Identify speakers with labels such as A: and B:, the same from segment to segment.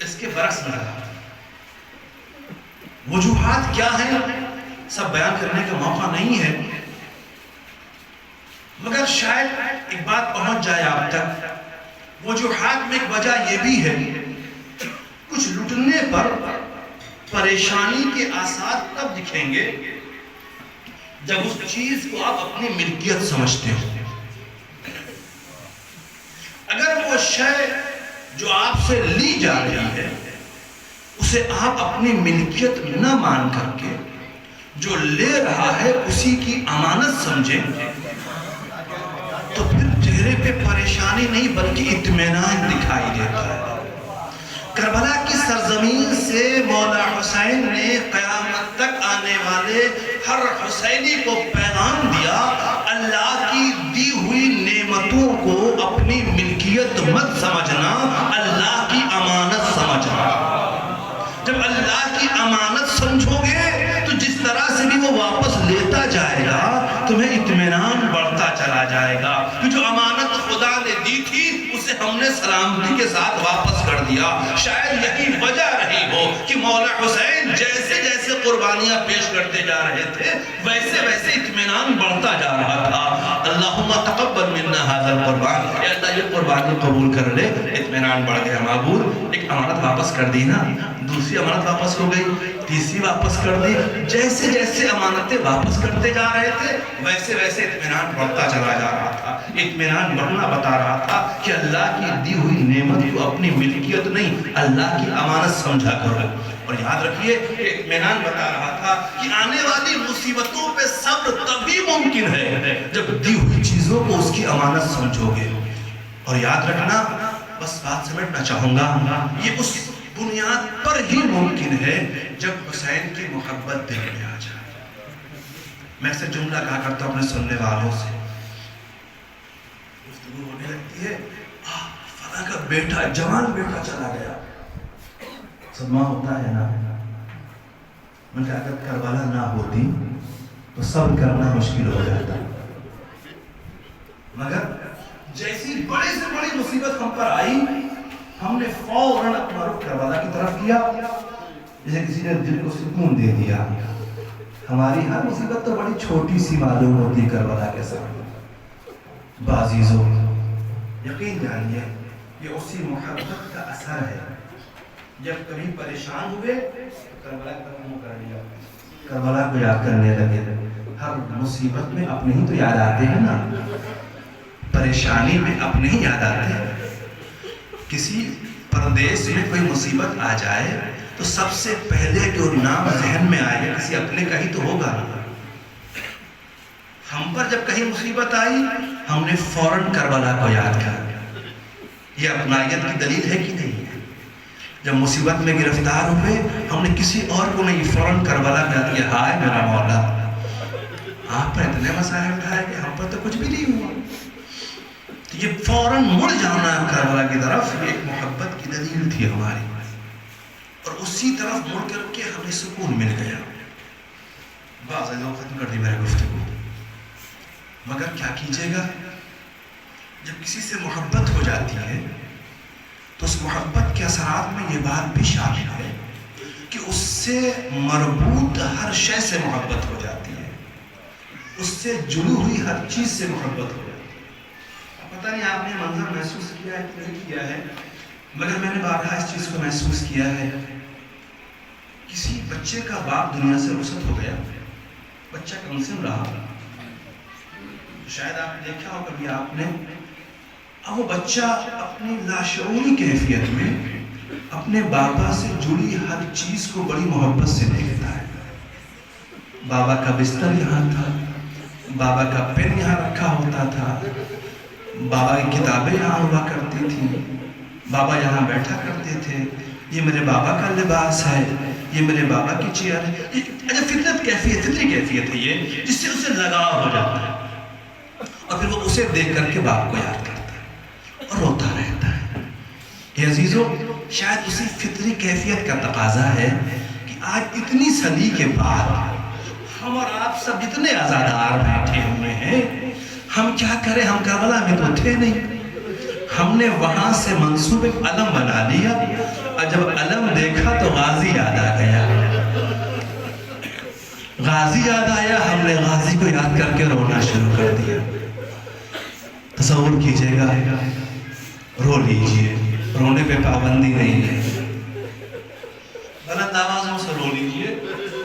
A: اس کے برعکس نظر آتا ہے۔ وجوہات کیا ہیں سب بیان کرنے کا موقع نہیں ہے، مگر شاید ایک بات پہنچ جائے آپ تک۔ وجوہات میں ایک وجہ یہ بھی ہے، کچھ لٹنے پر پریشانی کے آثار تب دکھیں گے جب اس چیز کو آپ اپنی ملکیت سمجھتے ہو۔ اگر وہ شے جو آپ سے لی جا رہی ہے اسے آپ اپنی ملکیت نہ مان کر کے جو لے رہا ہے اسی کی امانت سمجھیں تو پھر چہرے پہ پریشانی نہیں بلکہ اطمینان دکھائی دیتا ہے۔ کربلا کی سرزمین سے مولا حسین نے قیامت تک آنے والے ہر حسینی کو پیغام دیا، اللہ کی دی ہوئی نعمتوں کو اپنی ملکیت مت سمجھنا، اللہ کی امانت سمجھنا۔ جب اللہ کی امانت سمجھو گے تو جس طرح سے بھی وہ واپس لیتا جائے گا تمہیں اطمینان بڑھتا چلا جائے گا کہ جو امانت خدا نے دی تھی اسے ہم نے سلامتی کے ساتھ واپس کر دیا۔ شاید یہی وجہ رہی ہو کہ مولا حسین جیسے جیسے قربانیاں پیش کرتے جا رہے تھے ویسے ویسے اطمینان بڑھتا جا رہا تھا۔ اللہم تقبل منا ھذا القربان، اے اللہ یہ قربانی قبول کر لے۔ اطمینان بڑھ گیا، معبود ایک امانت واپس کر دی نا، دوسری امانت واپس ہو گئی، تیسری واپس کر دی۔ جیسے جیسے امانتیں واپس کرتے جا رہے تھے ویسے ویسے اطمینان بڑھتا چلا جا رہا تھا۔ اطمینان بڑھنا بتا رہا تھا کہ اللہ کی دی ہوئی نعمت کو اپنی ملکیت نہیں اللہ کی امانت سمجھا کرو۔ اور یاد رکھیے اطمینان بتا رہا تھا کہ آنے والی مصیبتوں پہ صبر تبھی ممکن ہے جب دی ہوئی چیزوں کو اس کی امانت سمجھو گے۔ اور یاد رکھنا، بس بات سمجھنا چاہوں گا، یہ اس بنیاد پر ہی ممکن ہے جب حسین کی محبت دل میں آ جائے۔ میں سے جملہ کہا کرتا ہوں اپنے سننے والوں سے، گفتگو ہونے لگتی ہے، فلاں کا بیٹا، جوان بیٹا چلا گیا، صدمہ ہوتا ہے نا۔ میں کہا اگر کربلا نہ ہوتی تو صبر کرنا مشکل ہو جاتا، مگر جیسی بڑے سے بڑی مصیبت ہم پر آئی ہم نے فوراً اپنا رخ کربلا کی طرف کیا، جیسے کسی نے دل کو سکون دے دیا۔ ہماری ہر مصیبت تو بڑی چھوٹی سی معلوم ہوتی کربلا کے ساتھ۔ بعزیزو یقین جانیے یہ اسی محبت کا اثر ہے، جب کبھی پریشان ہوئے کربلا کا منہ کر لیا، کربلا کو یاد کرنے لگے۔ ہر مصیبت میں اپنے ہی تو یاد آتے ہیں نا، پریشانی میں اپنے ہی یاد آتے ہیں۔ کسی پردیس میں کوئی مصیبت آ جائے تو سب سے پہلے جو نام ذہن میں آئے گا کسی اپنے کا ہی تو ہوگا۔ ہم پر جب کہیں مصیبت آئی ہم نے فوراً کربلا کو یاد کیا۔ یہ اپنائیت کی دلیل ہے کہ نہیں ہے؟ جب مصیبت میں گرفتار ہوئے ہم نے کسی اور کو نہیں، فوراً کربلا میں یاد کیا، ہائے میرا مولا آپ پر اتنے مسائل اٹھائے کہ ہم پر تو کچھ بھی نہیں ہوا۔ یہ فوراً مڑ جانا کربلا کی طرف یہ ایک محبت کی دلیل تھی ہماری، اور اسی طرف مڑ کر کے ہمیں سکون مل گیا۔ بعض لوگ ختم کر دی میرے گفتگو، مگر کیا کیجیے گا جب کسی سے محبت ہو جاتی ہے تو اس محبت کے اثرات میں یہ بات بھی شامل ہے کہ اس سے مربوط ہر شے سے محبت ہو جاتی ہے، اس سے جڑی ہوئی ہر چیز سے محبت ہو جاتی ہے۔ پتہ نہیں آپ نے منظر محسوس کیا ہے کہ نہیں کیا ہے، مگر میں نے بارہا اس چیز کو محسوس کیا ہے۔ کسی بچے کا باپ دنیا سے رخصت ہو گیا، بچہ کم سن رہا، شاید آپ نے دیکھا ہو کبھی آپ نے، اب وہ بچہ اپنی لاشعوری کیفیت میں اپنے بابا سے جڑی ہر چیز کو بڑی محبت سے دیکھتا ہے۔ بابا کا بستر یہاں تھا، بابا کا پین یہاں رکھا ہوتا تھا، بابا کی کتابیں یہاں ہوا کرتی تھیں، بابا یہاں بیٹھا کرتے تھے، یہ میرے بابا کا لباس ہے، یہ میرے بابا کی چیئر ہے۔ اچھا فطری کیفیت ہے یہ، جس سے اسے لگاؤ ہو جاتا ہے، اور پھر وہ اسے دیکھ کر کے باپ کو یاد کرتا ہے اور روتا رہتا ہے۔ اے عزیزو، شاید اسی فطری کیفیت کا تقاضا ہے کہ آج اتنی صدی کے بعد ہم اور آپ سب جتنے آزادار بیٹھے ہوئے ہیں، ہم کیا کریں؟ ہم کربلا میں تو تھے نہیں، ہم نے وہاں سے منصوب ایک علم بنا لیا، اور جب کیجیے گا، رو لیجئے، رونے پہ پابندی نہیں ہے، بلند آوازوں سے رو لیجئے،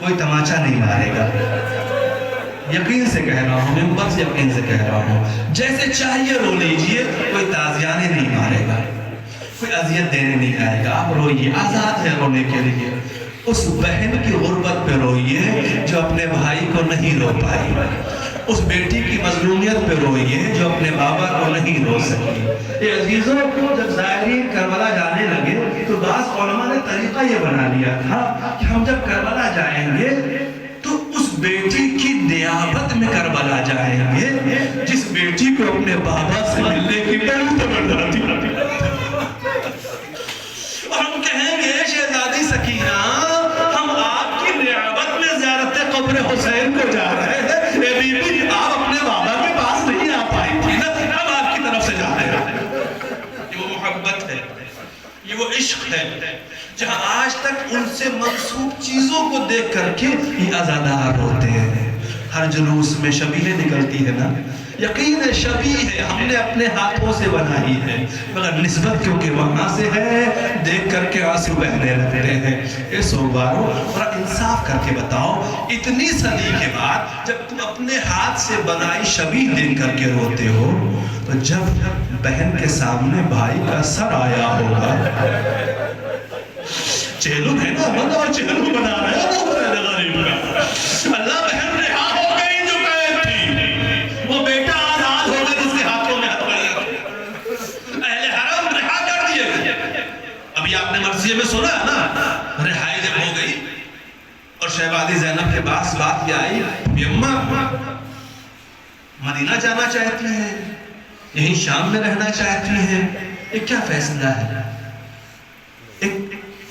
A: کوئی تماچا نہیں مارے گا، یقین سے کہہ رہا ہوں، ممبر سے یقین سے کہہ رہا ہوں، جیسے چاہیے رو لیجئے، کوئی تازیانے نہیں مارے گا، کوئی اذیت دینے نہیں آئے گا، آپ روئیے، آزاد ہے رونے کے لیے۔ اس بہن کی غربت پہ روئیے جو اپنے بھائی کو نہیں رو پائی، اس بیٹی کی مظلومیت پہ روئیے جو اپنے بابا کو نہیں رو سکی۔ یہ عزیزوں کو جب زائرین کربلا جانے لگے تو بعض علماء نے طریقہ یہ بنا لیا تھا کہ ہم جب کربلا جائیں گے تو اس بیٹی کی نیابت میں کربلا جائیں گے جس بیٹی کو اپنے بابا سے ملنے کی بہت تمنا تھی، اور ہم کہیں گے شہزادی سکینہ ہم آپ کی نیابت میں زیارت قبر حسین کو جا رہے ہیں، اے بی بی آپ اپنے بابا کے پاس نہیں آ پائی تھی نا، ہم آپ کی طرف سے جا رہے ہیں۔ یہ وہ محبت ہے، یہ وہ عشق ہے جہاں آج تک ان سے منسوب چیزوں کو دیکھ کر کے یہ عزادار ہوتے ہیں۔ ہر جلوس میں شبیہیں نکلتی ہے نا، یقین ہے شبیہ ہے، ہم نے اپنے ہاتھوں سے بنائی ہے، مگر نسبت کیونکہ وہاں سے ہے، دیکھ کر کے آنسو بہنے لگتے ہیں۔ اے سوگوارو اور انصاف کر کے بتاؤ، اتنی صدی کے بعد جب تم اپنے ہاتھ سے بنائی شبیہ دیکھ کر کے روتے ہو تو جب بہن کے سامنے بھائی کا سر آیا ہوگا، چہلو ہے نا، بندہ اور چہلو بنا رہا ہے غریب کا، اللہ بہن رہا ہو گئی جو قید تھی، وہ بیٹا آزاد ہو گیا جس کے ہاتھوں میں ہتھ پڑے، اہل حرم رہا کر دیے گئے۔ ابھی آپ نے مرثیے میں سنا ہے نا، رہائی جب ہو گئی اور شہزادی زینب کے پاس بات یہ آئی، اماں مدینہ جانا چاہتی ہیں، یہیں شام میں رہنا چاہتی ہیں، یہ کیا فیصلہ ہے؟ ایک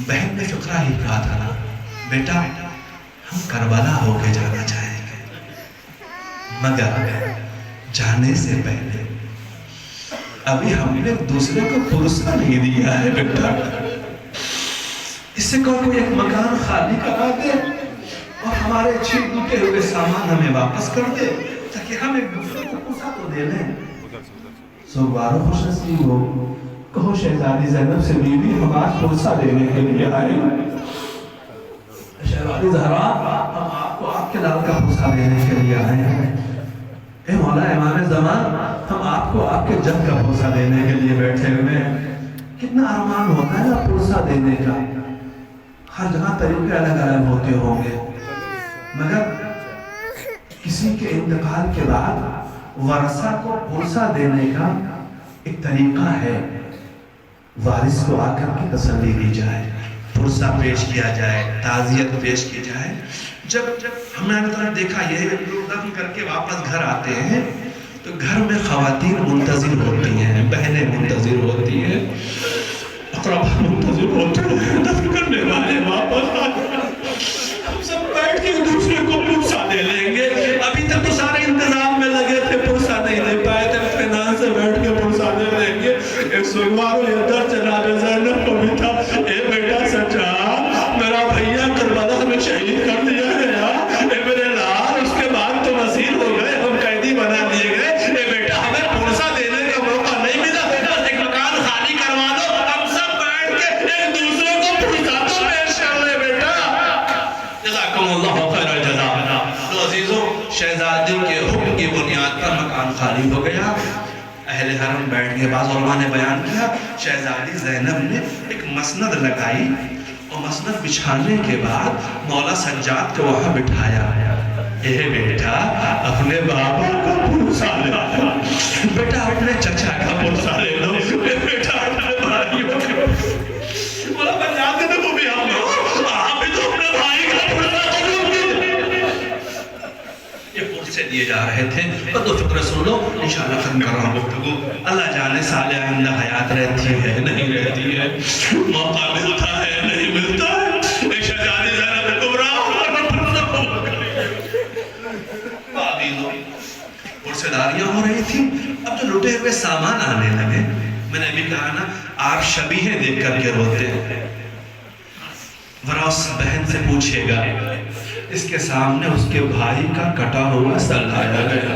A: بہن نے فقرہ ہی کہا تھا نا، بیٹا ہم کربلا ہو کے جانا چاہیں گے، مگر جانے سے پہلے ابھی ہم نے دوسرے کو پرسہ نہیں دیا ہے بیٹا، اس سے کوئی ایک مکان خالی کرا دے اور ہمارے ٹوٹے ہوئے سامان ہمیں واپس کر دے تاکہ ہم ایک دوسرے کو پرسہ تو دے لیں۔ سوگوارو خوش نصیب ہو، کہو شہزادی زینب سے بی بی ہم آج پرسہ دینے کے لیے آئے ہیں، شہزادی زہرا ہم آپ کو آپ کے لال کا پرسہ دینے کے لیے آئے ہیں، اے مولا امام زمان ہم آپ کو آپ کے جد کا پرسہ دینے کے لیے بیٹھے ہوئے ہیں۔ کتنا ارمان ہوتا ہے نا پرسہ دینے کا، ہر جہاں طریقے الگ الگ ہوتے ہوں گے، مگر کسی کے انتقال کے بعد ورثہ کو پرسہ دینے کا ایک طریقہ ہے، وارث کو آ کر کے تسلی دی جائے، پرسہ پیش کیا جائے، تعزیت پیش کی جائے۔ جب ہم نے دیکھا یہ لوگ دفن کر کے واپس گھر آتے ہیں تو گھر میں خواتین منتظر ہوتی ہیں، بہنیں منتظر ہوتی ہیں، اقربا منتظر ہوتے ہیں، دفن کرنے والے واپس آتے ہیں، ہم سب بیٹھ کے دوسرے کو پرسہ دے لیں گے، ابھی تک تو سارے انتظام میں لگے تھے، پرسہ نہیں دے پائے تھے، اطمینان سے بیٹھ کے پرسہ دے لیں گے۔ ایک سوگوارو یہ در جناب زینب کو بھی تھا، اے بیٹا سچا میرا بھیا کربلا میں شہید کر دیا گیا، اے میرے لال اس کے بعد تو وزیر ہو گئے، ہم قیدی بنا دیے گئے، اے بیٹا ہمیں پرسہ دینے کا موقع نہیں ملا، ایک مکان خالی کروا دو، ہم سب بیٹھ کے ایک دوسرے کو پرسہ تو پیش کر لے بیٹا۔ جزاکم اللہ خیر الجزا۔ تو عزیزوں شہزادی کے حکم کی بنیاد پر مکان خالی ہو گیا، اہل حرم بیٹھ گئے۔ بعض علماء نے بیان کیا شہزادی زینب نے ایک مسند لگائی اور مسند بچھانے کے بعد مولا سجاد کو وہاں بٹھایا، اے بیٹا اپنے بابا کا پرسہ لے لو، بیٹا اپنے چچا کا پرسہ لے لو، اے بیٹا اپنے بھائیوں کا، مولا بنیاد نے وہ بھی آپ بھی تو اپنے بھائی کا پرسہ قبول کیجئے۔ یہ پرسے دیے جا رہے تھے، اور دو فکر سن لو انشاءاللہ ختم کر رہا ہوں گفتگو، اللہ جانے صالح آئندہ حیات رہتی ہے نہیں رہتی ہے، موقع ملتا ہے نہیں ملتا ہے، ایک شہزادی زینب کبریٰ پرسے داریاں ہو رہی تھی۔ اب جو لٹے ہوئے سامان آنے لگے، میں نے بھی کہا نا آپ شبیہیں دیکھ کر کے روتے ہیں، ورنہ اس بہن سے پوچھے گا اس کے سامنے اس کے بھائی کا کٹا ہوا سر لایا گیا،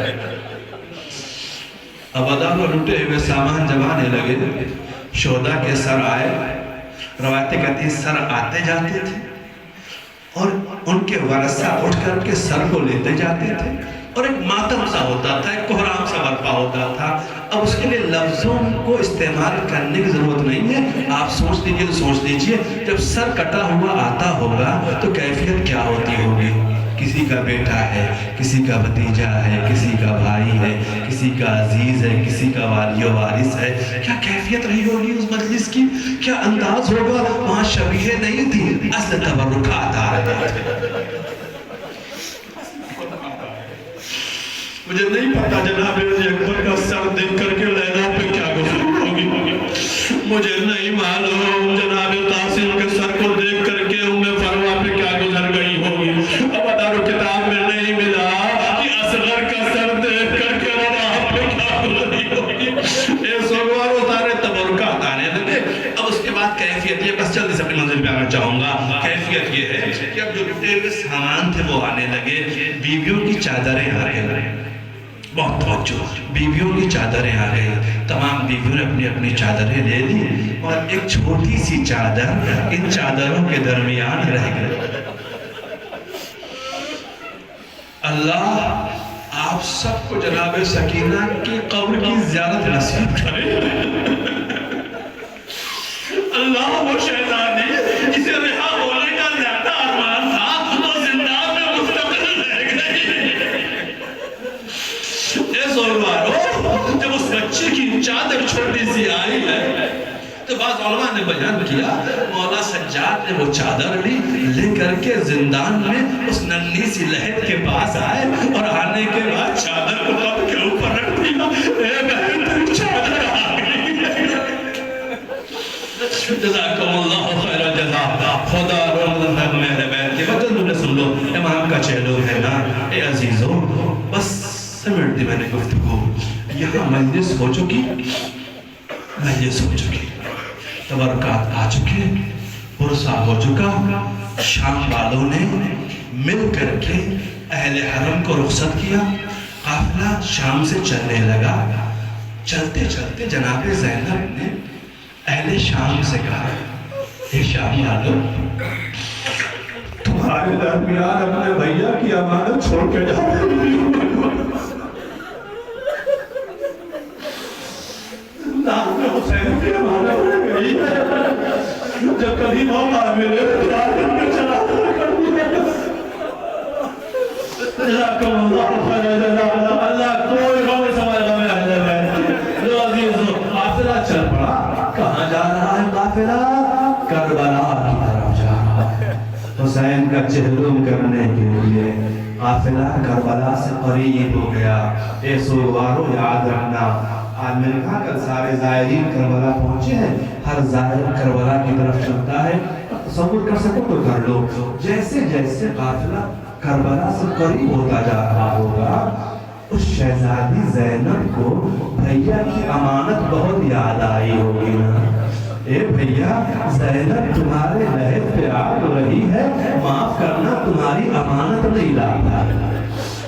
A: ابدا کو لٹے ہوئے سامان جب آنے لگے، شہداء کے سر آئے، روایتیں کہتی ہیں سر آتے جاتے تھے اور ان کے ورثہ اٹھ کر کے سر کو لیتے جاتے تھے، اور ایک ماتم سا ہوتا تھا، ایک کوہرام سا برپا ہوتا تھا۔ اب اس کے لیے لفظوں کو استعمال کرنے کی ضرورت نہیں ہے، آپ سوچ لیجئے تو سوچ لیجئے جب سر کٹا ہوا آتا ہوگا تو کیفیت کیا ہوتی ہوگی؟ کسی کا بیٹا ہے، کسی کا بھتیجا ہے، کسی کا بھائی ہے، کسی کا عزیز ہے، کسی کا والی و وارث ہے، کیا کیفیت رہی ہوگی اس مجلس کی؟ کیا انداز ہوگا؟ وہاں شبیہ نہیں تھی، اصل تبرکات آ رہے تھے۔ مجھے نہیں پتا جناب علی اکبر کا سر دیکھ کر کے لیلا پہ کیا گزر ہوگی، مجھے نہیں معلوم جناب قاسم کے سر کو دیکھ کر کے ام فروا پہ کیا گزر گئی ہوگی۔ اب ادارو کتاب میں نہیں ملا کہ اصغر کا سر دیکھ کر کے وہاں پہ کیا گزری ہوگی۔ اے سوگوارو سارے تبرکات آنے لگے۔ اب اس کے بعد کیفیت یہ، بس جلدی سے اپنی منزل پہ آنا چاہوں گا، کیفیت یہ ہے کہ اب جو لٹے ہوئے سامان تھے وہ آنے لگے، بیویوں کی چادریں آ گئے، بہت توجہ، بیویوں کی چادریں آ گئی، تمام بیویوں نے اپنی اپنی چادریں لے لی اور ایک چھوٹی سی چادر ان چادروں کے درمیان رہ گئی۔ اللہ آپ سب کو جناب سکینہ کی قبر کی زیارت نصیب کرے۔ اللہ وہ شہزادی جسے رہا ہونے کا زیادہ ارمان تھا وہ زندان میں مستقل رہ گئی۔ اے سوگوارو، جب اس بچے کی چادر چھوٹی سی آئی ہے تو بعض علماء نے بیان کیا مولا سجاد نے وہ چادر لے کر کے زندان میں اس ننھی سی لہد کے پاس آئے اور آنے کے بعد چادر کو قبر کے اوپر رکھ دیا۔ اے بہن تم چادر آ گئی۔ جزاکم اللہ خیر جزا، خدا رحمت میرے بیت کے وطن نے سن لو، امام کا چہلو ہے نا۔ اے عزیزو بس سمٹ دی میں نے گفتگو، یہاں مجلس ہو چکی، مجلس ہو چکی، تبرکات آ چکے، پرسہ ہو چکا، شام والوں نے مل کر کے اہل حرم کو رخصت کیا، قافلہ شام سے چلنے لگا۔ چلتے چلتے جناب زینب نے اہل شام سے کہا، اے شام والوں، تمہارے درمیان اپنے بھیا کی امانت چھوڑ کے جاؤ۔ نام میں حسین کی امانت رہ گئی ہے، جب کبھی موقع ملے تو آخر میں چلا کر دیا۔ جزاکم اللہ خیر جزا، اللہ کوئی غم سمجھ غم اہل بیت۔ لو عزیزو قافلہ چل پڑا، کہاں جا رہا ہے قافلہ؟ کربلا کی طرف جا رہا ہے، حسین کا چہلم کرنے کے لیے۔ قافلہ کربلا سے قریب ہو گیا۔ اے سوگوارو یاد رکھنا، آج میں نے کہا کہ سارے زائرین کربلا پہنچے ہیں، ہر زائر کربلا کی طرف چلتا ہے، تصور کر سکو تو کر لو۔ جیسے جیسے قافلہ کربلا سے قریب ہوتا جا رہا ہوگا، اس شہزادی زینب کو بھیا کی امانت بہت یاد آئی ہوگی نا۔ اے بھیا، زینب تمہارے لہد پہ آ رہی ہے، معاف کرنا تمہاری امانت نہیں لاتا۔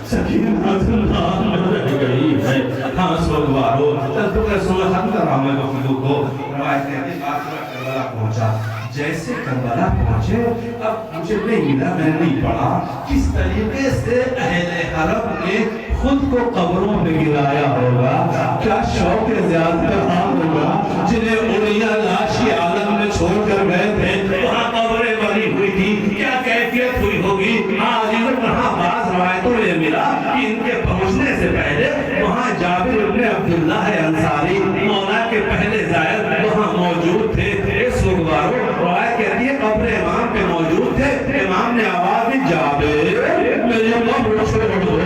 A: سکینہ زندان میں رہ گئی ہے۔ ہاں سوگوارو، تو رسول ختم کر رہا ہوں میں گفتگو کو۔ روایت کہتی ہے قافلہ کربلا پہنچا، جیسے کربلا پہنچے اب مجھے نہیں ملا، میں نے نہیں پڑھا کس طریقے سے اہل حرم نے خود کو قبروں میں گرایا ہوگا، کیا شوق زیادہ حال ہوگا، جنہیں اڑیا لاش کے عالم میں چھوڑ کر گئے تھے وہاں قبریں بنی ہوئی تھی، کیا کیفیت ہوئی ہوگی۔ وہاں بعض روایتوں میں ملا کہ ان کے پہنچنے سے پہلے وہاں جابر ابن عبداللہ انصاری مولا کے پہلے زائر وہاں موجود تھے۔ اس سوگوارو روایت کہتی ہے قبر امام پہ موجود تھے، امام نے آواز دی جابر میری قبر چھوڑ دو۔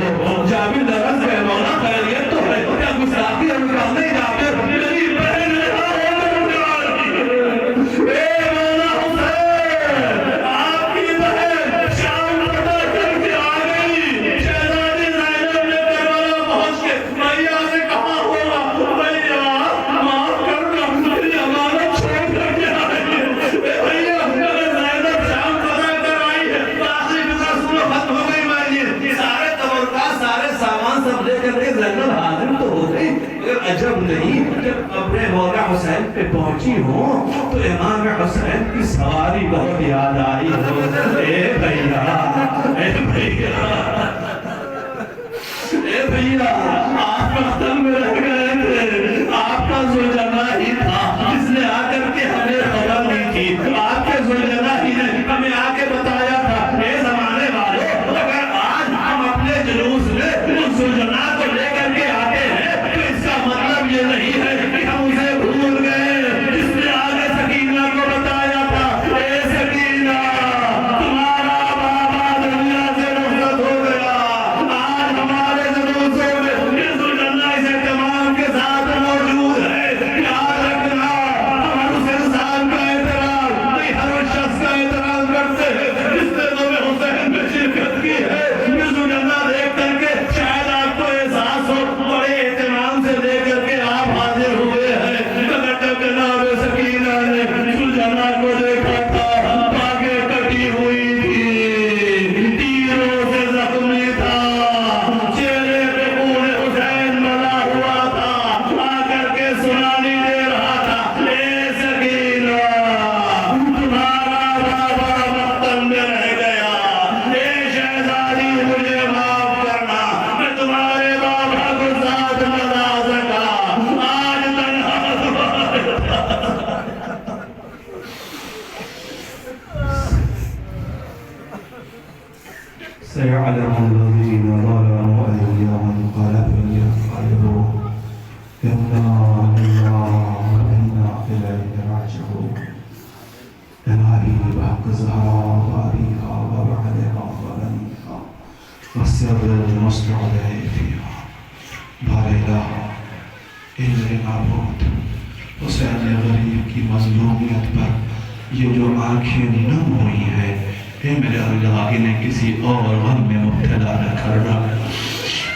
A: جابر درس گئے، مولا خیریت تو ہے، کیا گستاخی اور نکال نہیں جابر میری بہن رہا
B: پہ پہنچی ہوں تو امام حسین کی سواری بہت یاد آئی ہو. اے بھیا اے بھیا اے بھیا آپ مختل میں رہ گئے تھے. آپ کا زوجنا ہی تھا جس نے آ کر کے ہمیں خبر دی تھی. آپ کے زوجنا ہی نے ہمیں آ کے بتایا تھا. اے زمانے والوں اگر آج ہم اپنے جلوس میں اس زوجنا کو لے کر کے آتے ہیں تو اس کا مطلب یہ نہیں ہے کہ ہم اسے بھول گئے جس نے آگے سکینہ کو بتایا تھا. اے سکینہ تمہارا بابا دنیا سے رخصت ہو گیا. آج ہمارے جلوسوں میں یہ زوجنا اس اہتمام کے ساتھ موجود ہے. یاد رکھنا ہر اس انسان کا احترام نہیں ہر اس شخص کا احترام کرتے ہیں جس نے غم حسین میں شرکت کی ہے. یہ زوجنا دیکھ کر کے شاید آپ کو احساس ہو بڑے اہتمام سے لے کر کے آپ حاضر ہوئے ہیں. مگر جناب سکینہ نے زوجنا کو دیکھا تھا باگیں کٹی ہوئی تھی, تیروں سے زخمی تھا, چہرے پہ خون حسین ملا ہوا تھا. آ کر کے سنانی دے رہا تھا. اے سکینہ تمہارا بابا مقتل میں رہ گیا. اے شہزادی مجھے معاف کرنا, میں تمہارے بابا کو ساتھ نہ لا سکا. آج تنہا سيعلم الذين ظلموا أي منقلب ينقلبون إنا لله وإنا إليه راجعون. إلهي بحق زهراء وأبيها وبعدها وبنيها والسر المستودع فيها بار إله إلى معبود حسین غریب کی مظلومیت پر یہ جو آنکھیں نم ہوئی ہیں, اے میرے اللہ انہیں کسی اور غم میں مبتلا نہ کرنا.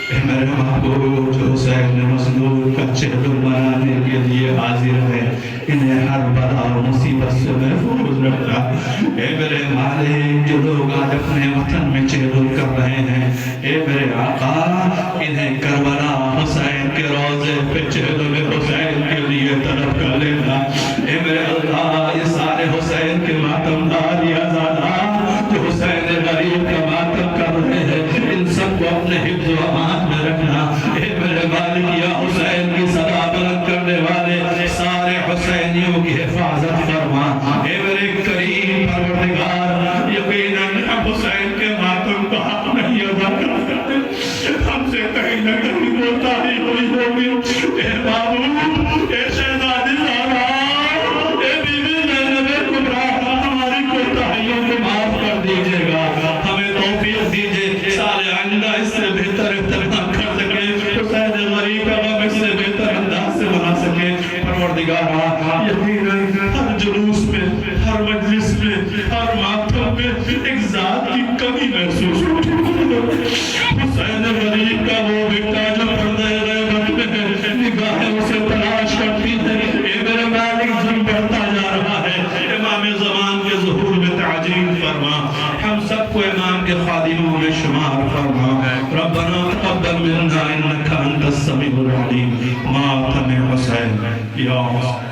B: اے میرے محبوب جو حسین مظلوم کا چہرہ بنانے کے لیے حاضر ہے, انہیں ہر بلا و مصیبت سے محفوظ رکھنا. اے میرے مالک جو لوگ آج اپنے وطن میں چہرہ کر رہے ہیں, اے میرے آقا انہیں کربلا حسین کے روضے پہ چہرہ حسین کے لیے طلب کر لینا. اے میرے اللہ یہ سارے حسین کے ماتمدار یا زادہ جو حسین غریب کا ماتم کر رہے ہیں, ان سب کو اپنے حفظ و امان میں رکھنا. اے میرے مالک یا حسین کی صدا بلند کرنے والے سارے حسینیوں کی حفاظت فرما. اے میرے کریم پروردگار یقیناً ہم حسین کے ماتم کا حق نہیں ادا کر سکتے, ہم سے کہیں نہ کہیں کوتاہی ہوئی ہوگی. اے بابو اے شہزادی زہرا اے بیوی زینب کبریٰ ہماری کوتاہیوں کو معاف کر دیجئے گا. ہمیں توفیق دیجئے سال آئندہ اس سے بہتر اہتمام کر سکیں, حسین غریب کا غم اس سے بہتر انداز سے بنا سکیں. پروردگار یقیناً ہر جلوس میں ہر مجلس میں ہر ماتم میں ایک ذات کی کمی محسوس ہوتی ہے. حسین غریب کا وہ بیٹا جو پردہ غیبت میں ہے, نگاہیں اسے تلاش کرتی ہیں. اے میرے مالک ظلم بڑھتا جا رہا ہے, امام زمان کے ظہور میں تعجیل فرما. ہم سب کو امام کے خادموں میں شمار فرما. ربنا تقبل منا انك انت السميع العليم. ماتم حسین یا حسین.